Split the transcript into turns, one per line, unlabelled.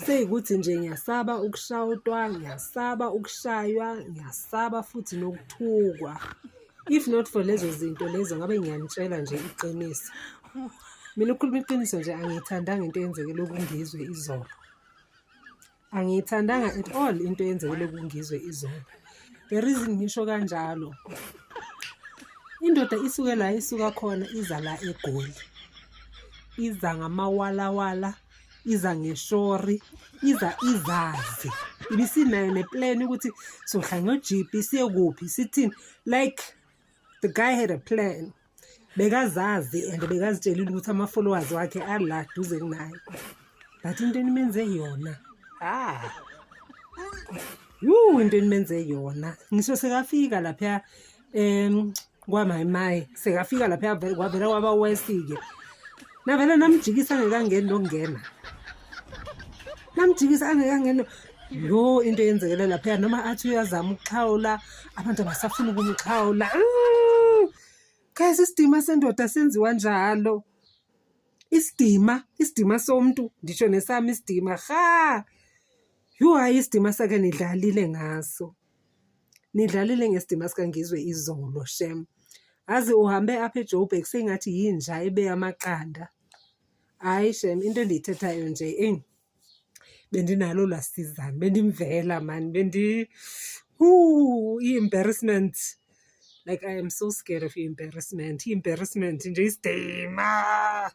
Seyikuthi nje ngiyasaba ukushawutwa, ngiyasaba ukushaywa, ngiyasaba futhi nokuthukwa. If not for lezo zinto lezo ngabe ngiyanitshela nje iqiniso. Mina ukukhuluma iqiniso nje angiyithandanga into eyenzekele kuNgizwe izolo. Angiyithandanga at all into eyenzekele kuNgizwe izolo. The reason ngisho kanjalo, indoda isuke la isuka khona iza la eGoli. Iza ngamawalawala, iza ngeshori, izazi. Ibisinayo neplan ukuthi sohla ngoJeep siye kuphi sithini. Like the guy had a plan. Bekazazi and bekazitshelile ukuthi ama-followers wakhe ala duze kunaye. But into enimenze yona. Into enimenze yona. Ngisho sekafika lapha kwaMayimayi. Sekafika lapha kwavela kwaba wesike. Navele namjikisa angekangeni nokungena. Namjikisa angekangeni. Yo into eyenzekele lapha noma athi uyazama ukuxhawula abantu abasafuna ukumxhawula. Guys, isidima sendoda senziwa njalo. Isidima somuntu ngisho nesami isidima. Hayi isidima sakhe nidlalile ngaso. Nidlalile ngesidima sikaNgizwe izolo shem. Azi uhambe apha eJoburg sengathi yinja ebe amaqanda. Hayi shem into endiyithethayo nje bendinalo lasizana bendimvela man embarrassment. Like I am so scared of embarrassment. Embarrassment nje isidima.